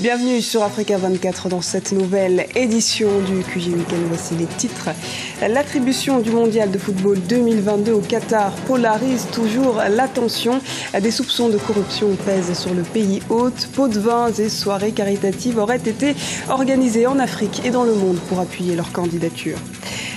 Bienvenue sur Africa 24 dans cette nouvelle édition du QG Weekend. Voici les titres. L'attribution du mondial de football 2022 au Qatar polarise toujours l'attention. Des soupçons de corruption pèsent sur le pays hôte. Pots de vins et soirées caritatives auraient été organisées en Afrique et dans le monde pour appuyer leur candidature.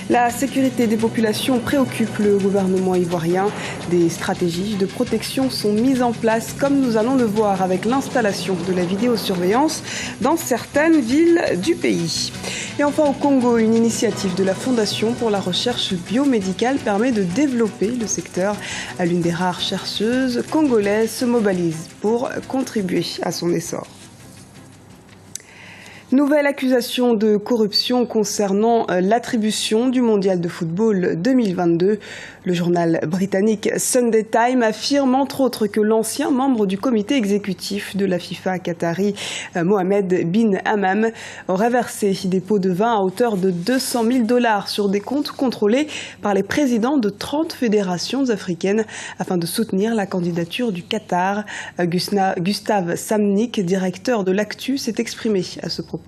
La sécurité des populations préoccupe le gouvernement ivoirien. Des stratégies de protection sont mises en place, comme nous allons le voir avec l'installation de la vidéosurveillance dans certaines villes du pays. Et enfin au Congo, une initiative de la Fondation pour la recherche biomédicale permet de développer le secteur. L'une des rares chercheuses congolaises se mobilise pour contribuer à son essor. Nouvelle accusation de corruption concernant l'attribution du mondial de football 2022. Le journal britannique Sunday Times affirme entre autres que l'ancien membre du comité exécutif de la FIFA qatari, Mohamed bin Hammam, aurait versé des pots de vin à hauteur de $200 000 sur des comptes contrôlés par les présidents de 30 fédérations africaines afin de soutenir la candidature du Qatar. Gustave Samnick, directeur de l'Actu, s'est exprimé à ce propos.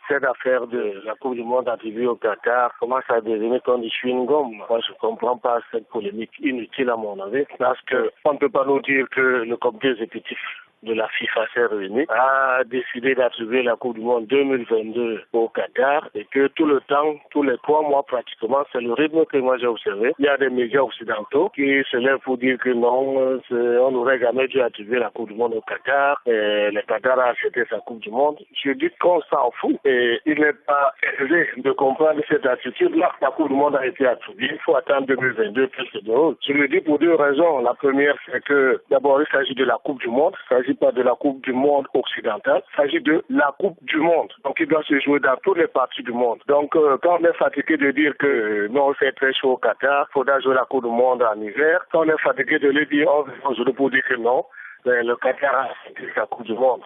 Cette affaire de la Coupe du Monde attribuée au Qatar commence à devenir comme du chewing-gum. Moi, je ne comprends pas cette polémique inutile à mon avis, parce qu'on ne peut pas nous dire que le comité exécutif de la FIFA s'est réuni, a décidé d'attribuer la Coupe du Monde 2022 au Qatar et que tout le temps, tous les 3 mois pratiquement, c'est le rythme que moi j'ai observé. Il y a des médias occidentaux qui se lèvent pour dire que non, on n'aurait jamais dû attribuer la Coupe du Monde au Qatar et le Qatar a acheté sa Coupe du Monde. Je dis qu'on s'en fout et il n'est pas aisé de comprendre cette attitude-là. La Coupe du Monde a été attribuée, il faut attendre 2022 plus que d'autres. Je le dis pour 2 raisons. La première, c'est que d'abord il s'agit de la Coupe du Monde, il s'agit pas de la Coupe du Monde occidentale, il s'agit de la Coupe du Monde. Donc il doit se jouer dans toutes les parties du monde. Donc quand on est fatigué de dire que non, c'est très chaud au Qatar, il faudra jouer la Coupe du Monde en hiver, quand on est fatigué de le dire, on vient aujourd'hui pour dire que non, le Qatar a accepté sa Coupe du Monde.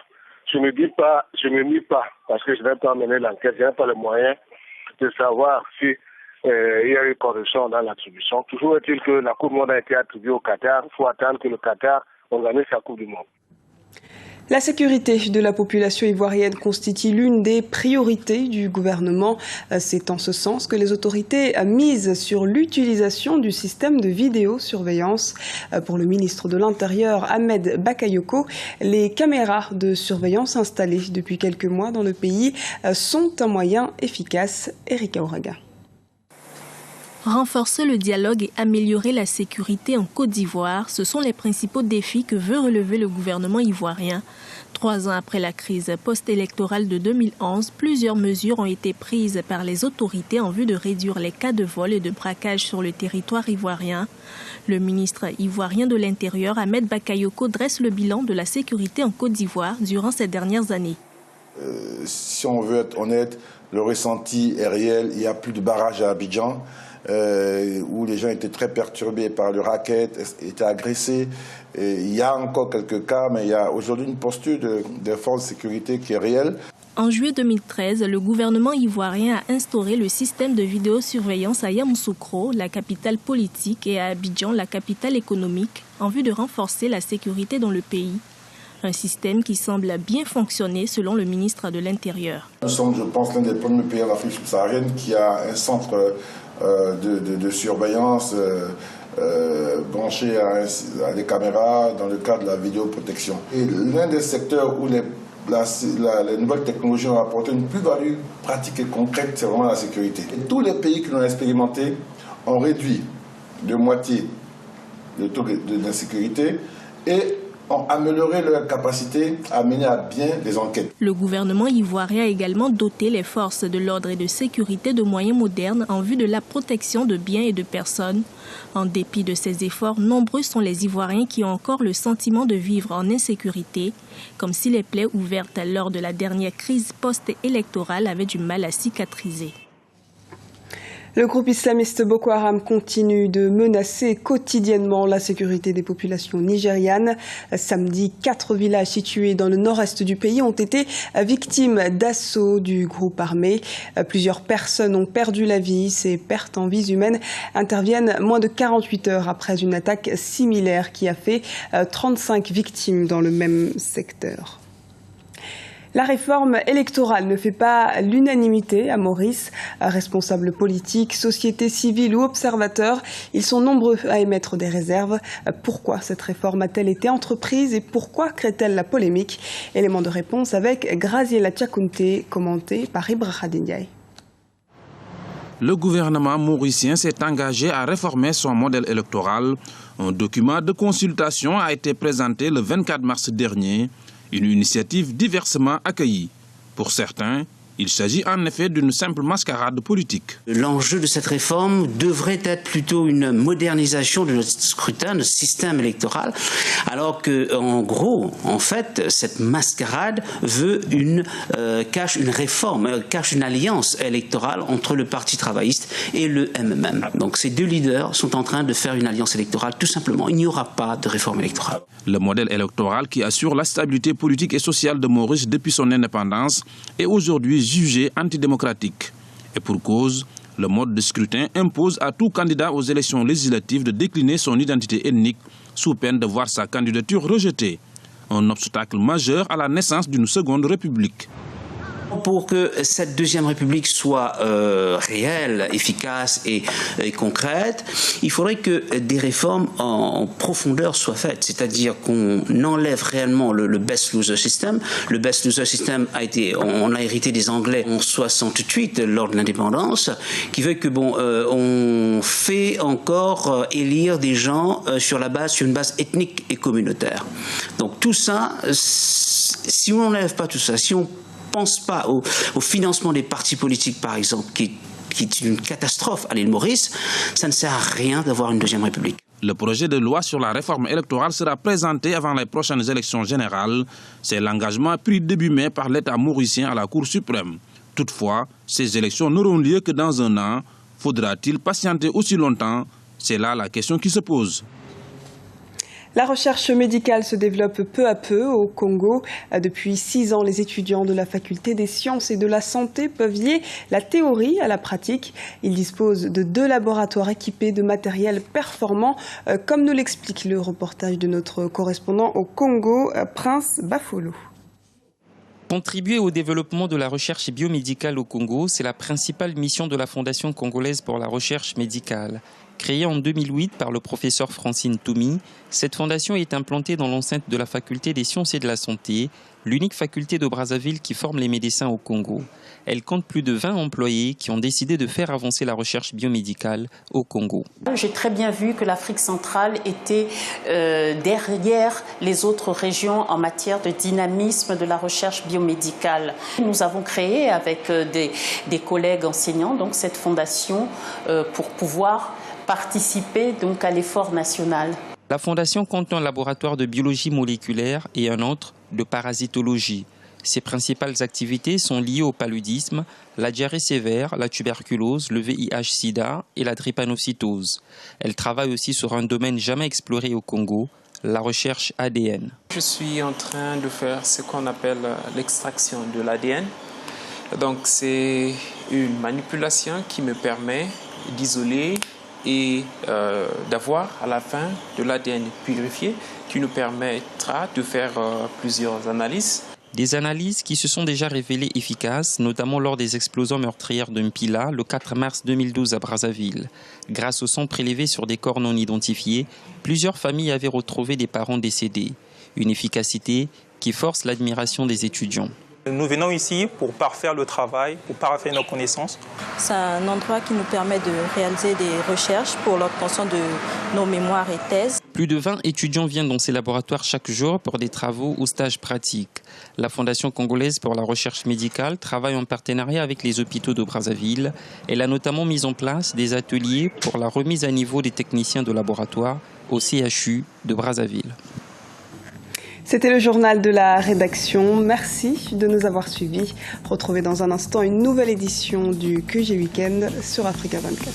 Je ne me nie pas, parce que je n'ai pas mené l'enquête, je n'ai pas le moyen de savoir si il y a eu corruption dans l'attribution. Toujours est-il que la Coupe du Monde a été attribuée au Qatar, il faut attendre que le Qatar organise sa Coupe du Monde. La sécurité de la population ivoirienne constitue l'une des priorités du gouvernement. C'est en ce sens que les autorités misent sur l'utilisation du système de vidéosurveillance. Pour le ministre de l'Intérieur, Ahmed Bakayoko, les caméras de surveillance installées depuis quelques mois dans le pays sont un moyen efficace. Erika Oraga. Renforcer le dialogue et améliorer la sécurité en Côte d'Ivoire, ce sont les principaux défis que veut relever le gouvernement ivoirien. 3 ans après la crise post-électorale de 2011, plusieurs mesures ont été prises par les autorités en vue de réduire les cas de vol et de braquage sur le territoire ivoirien. Le ministre ivoirien de l'Intérieur, Ahmed Bakayoko, dresse le bilan de la sécurité en Côte d'Ivoire durant ces dernières années. Si on veut être honnête, le ressenti est réel. Il n'y a plus de barrage à Abidjan. Où les gens étaient très perturbés par le racket, étaient agressés. Et il y a encore quelques cas, mais il y a aujourd'hui une posture des forces de sécurité qui est réelle. En juillet 2013, le gouvernement ivoirien a instauré le système de vidéosurveillance à Yamoussoukro, la capitale politique, et à Abidjan, la capitale économique, en vue de renforcer la sécurité dans le pays. Un système qui semble bien fonctionner selon le ministre de l'Intérieur. Nous sommes, je pense, l'un des premiers pays en Afrique subsaharienne qui a un centre de surveillance branché à des caméras dans le cadre de la vidéoprotection. Et l'un des secteurs où les nouvelles technologies ont apporté une plus-value pratique et concrète, c'est vraiment la sécurité. Et tous les pays qui l'ont expérimenté ont réduit de moitié le taux d'insécurité et ont amélioré leur capacité à mener à bien les enquêtes. Le gouvernement ivoirien a également doté les forces de l'ordre et de sécurité de moyens modernes en vue de la protection de biens et de personnes. En dépit de ces efforts, nombreux sont les Ivoiriens qui ont encore le sentiment de vivre en insécurité, comme si les plaies ouvertes lors de la dernière crise post-électorale avaient du mal à cicatriser. Le groupe islamiste Boko Haram continue de menacer quotidiennement la sécurité des populations nigérianes. Samedi, 4 villages situés dans le nord-est du pays ont été victimes d'assauts du groupe armé. Plusieurs personnes ont perdu la vie. Ces pertes en vies humaines interviennent moins de 48 heures après une attaque similaire qui a fait 35 victimes dans le même secteur. La réforme électorale ne fait pas l'unanimité à Maurice. Responsables politiques, sociétés civiles ou observateurs, ils sont nombreux à émettre des réserves. Pourquoi cette réforme a-t-elle été entreprise et pourquoi crée-t-elle la polémique? Élément de réponse avec Graziella Tchakounté, commenté par Ibrahim Ndiaye. Le gouvernement mauricien s'est engagé à réformer son modèle électoral. Un document de consultation a été présenté le 24 mars dernier. Une initiative diversement accueillie. Pour certains, il s'agit en effet d'une simple mascarade politique. L'enjeu de cette réforme devrait être plutôt une modernisation de notre scrutin, de notre système électoral, alors que, en gros, en fait, cette mascarade cache une réforme, cache une alliance électorale entre le Parti travailliste et le MMM. Donc ces deux leaders sont en train de faire une alliance électorale, tout simplement. Il n'y aura pas de réforme électorale. Le modèle électoral qui assure la stabilité politique et sociale de Maurice depuis son indépendance est aujourd'hui jugé antidémocratique. Et pour cause, le mode de scrutin impose à tout candidat aux élections législatives de décliner son identité ethnique sous peine de voir sa candidature rejetée. Un obstacle majeur à la naissance d'une seconde république. Pour que cette deuxième république soit réelle, efficace et concrète, il faudrait que des réformes en profondeur soient faites. C'est-à-dire qu'on enlève réellement le best loser system. Le best loser system on a hérité des Anglais en 68 lors de l'indépendance, qui veut que on fait encore élire des gens sur une base ethnique et communautaire. Donc tout ça, si on n'enlève pas tout ça, si on pense pas au financement des partis politiques, par exemple, qui est une catastrophe à l'île Maurice, ça ne sert à rien d'avoir une deuxième république. Le projet de loi sur la réforme électorale sera présenté avant les prochaines élections générales. C'est l'engagement pris début mai par l'État mauricien à la Cour suprême. Toutefois, ces élections n'auront lieu que dans un an. Faudra-t-il patienter aussi longtemps? C'est là la question qui se pose. La recherche médicale se développe peu à peu au Congo. Depuis 6 ans, les étudiants de la faculté des sciences et de la santé peuvent lier la théorie à la pratique. Ils disposent de 2 laboratoires équipés de matériel performant, comme nous l'explique le reportage de notre correspondant au Congo, Prince Bafolo. Contribuer au développement de la recherche biomédicale au Congo, c'est la principale mission de la Fondation congolaise pour la recherche médicale. Créée en 2008 par le professeur Francine Toumi, cette fondation est implantée dans l'enceinte de la faculté des sciences et de la santé, l'unique faculté de Brazzaville qui forme les médecins au Congo. Elle compte plus de 20 employés qui ont décidé de faire avancer la recherche biomédicale au Congo. J'ai très bien vu que l'Afrique centrale était derrière les autres régions en matière de dynamisme de la recherche biomédicale. Nous avons créé avec des collègues enseignants donc cette fondation pour pouvoir participer donc à l'effort national. La fondation compte un laboratoire de biologie moléculaire et un autre de parasitologie. Ses principales activités sont liées au paludisme, la diarrhée sévère, la tuberculose, le VIH-Sida et la drépanocytose. Elle travaille aussi sur un domaine jamais exploré au Congo, la recherche ADN. Je suis en train de faire ce qu'on appelle l'extraction de l'ADN. Donc c'est une manipulation qui me permet d'isoler et d'avoir à la fin de l'ADN purifié qui nous permettra de faire plusieurs analyses. Des analyses qui se sont déjà révélées efficaces, notamment lors des explosions meurtrières de Mpila le 4 mars 2012 à Brazzaville. Grâce au sang prélevé sur des corps non identifiés, plusieurs familles avaient retrouvé des parents décédés. Une efficacité qui force l'admiration des étudiants. Nous venons ici pour parfaire le travail, pour parfaire nos connaissances. C'est un endroit qui nous permet de réaliser des recherches pour l'obtention de nos mémoires et thèses. Plus de 20 étudiants viennent dans ces laboratoires chaque jour pour des travaux ou stages pratiques. La Fondation congolaise pour la recherche médicale travaille en partenariat avec les hôpitaux de Brazzaville. Elle a notamment mis en place des ateliers pour la remise à niveau des techniciens de laboratoire au CHU de Brazzaville. C'était le journal de la rédaction. Merci de nous avoir suivis. Retrouvez dans un instant une nouvelle édition du QG Weekend sur Africa 24.